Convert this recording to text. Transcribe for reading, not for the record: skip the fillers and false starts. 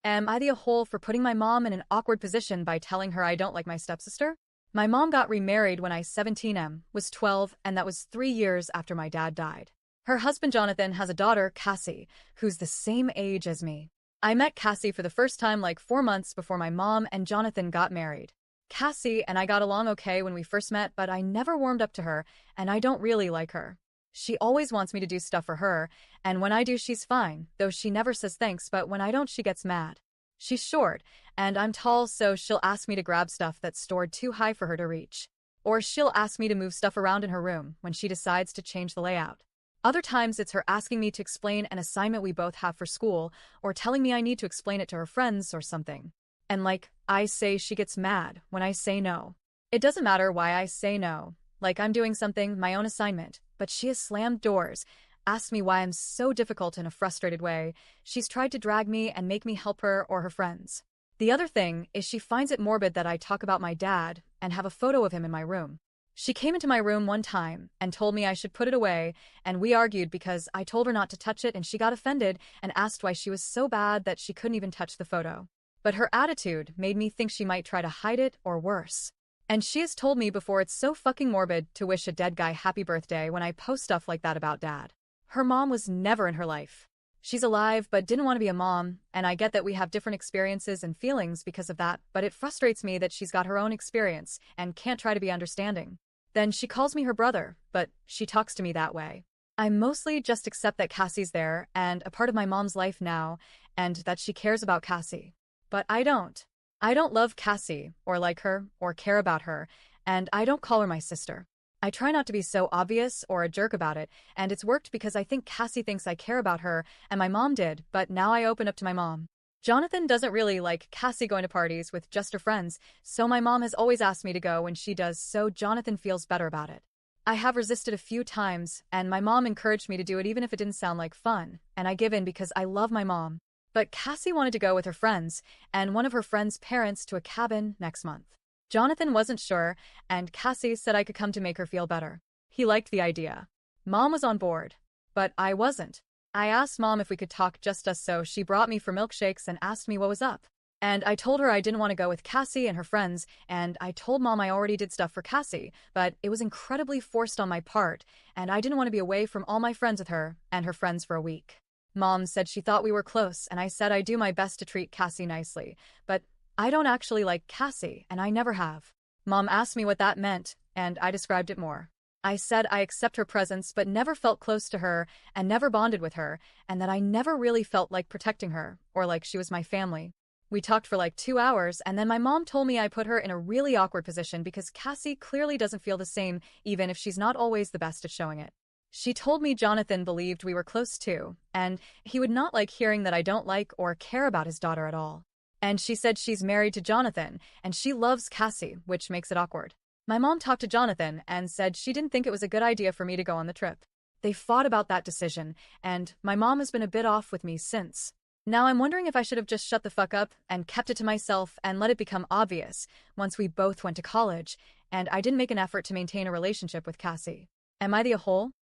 Am I the a-hole for putting my mom in an awkward position by telling her I don't like my stepsister? My mom got remarried when I 17 was 12, and that was 3 years after my dad died. Her husband Jonathan has a daughter, Cassie, who's the same age as me. I met Cassie for the first time like 4 months before my mom and Jonathan got married. Cassie and I got along okay when we first met, but I never warmed up to her, and I don't really like her. She always wants me to do stuff for her, and when I do she's fine, though she never says thanks, but when I don't she gets mad. She's short, and I'm tall, so she'll ask me to grab stuff that's stored too high for her to reach. Or she'll ask me to move stuff around in her room when she decides to change the layout. Other times it's her asking me to explain an assignment we both have for school, or telling me I need to explain it to her friends or something. And like I say, she gets mad when I say no. It doesn't matter why I say no, like I'm doing something, my own assignment, but she has slammed doors, asked me why I'm so difficult in a frustrated way. She's tried to drag me and make me help her or her friends. The other thing is she finds it morbid that I talk about my dad and have a photo of him in my room. She came into my room one time and told me I should put it away, and we argued because I told her not to touch it, and she got offended and asked why she was so bad that she couldn't even touch the photo. But her attitude made me think she might try to hide it or worse. And she has told me before it's so fucking morbid to wish a dead guy happy birthday when I post stuff like that about dad. Her mom was never in her life. She's alive but didn't want to be a mom, and I get that we have different experiences and feelings because of that, but it frustrates me that she's got her own experience and can't try to be understanding. Then she calls me her brother, but she talks to me that way. I mostly just accept that Cassie's there and a part of my mom's life now, and that she cares about Cassie. But I don't. I don't love Cassie, or like her, or care about her, and I don't call her my sister. I try not to be so obvious or a jerk about it, and it's worked because I think Cassie thinks I care about her, and my mom did, but now I open up to my mom. Jonathan doesn't really like Cassie going to parties with just her friends, so my mom has always asked me to go when she does, so Jonathan feels better about it. I have resisted a few times, and my mom encouraged me to do it even if it didn't sound like fun, and I give in because I love my mom. But Cassie wanted to go with her friends, and one of her friends' parents to a cabin next month. Jonathan wasn't sure, and Cassie said I could come to make her feel better. He liked the idea. Mom was on board, but I wasn't. I asked Mom if we could talk just us, so she brought me for milkshakes and asked me what was up. And I told her I didn't want to go with Cassie and her friends, and I told Mom I already did stuff for Cassie, but it was incredibly forced on my part, and I didn't want to be away from all my friends with her and her friends for a week. Mom said she thought we were close, and I said I do my best to treat Cassie nicely, but I don't actually like Cassie, and I never have. Mom asked me what that meant, and I described it more. I said I accept her presence but never felt close to her and never bonded with her, and that I never really felt like protecting her, or like she was my family. We talked for like 2 hours, and then my mom told me I put her in a really awkward position because Cassie clearly doesn't feel the same, even if she's not always the best at showing it. She told me Jonathan believed we were close too, and he would not like hearing that I don't like or care about his daughter at all. And she said she's married to Jonathan, and she loves Cassie, which makes it awkward. My mom talked to Jonathan and said she didn't think it was a good idea for me to go on the trip. They fought about that decision, and my mom has been a bit off with me since. Now I'm wondering if I should have just shut the fuck up and kept it to myself and let it become obvious once we both went to college, and I didn't make an effort to maintain a relationship with Cassie. Am I the a-hole?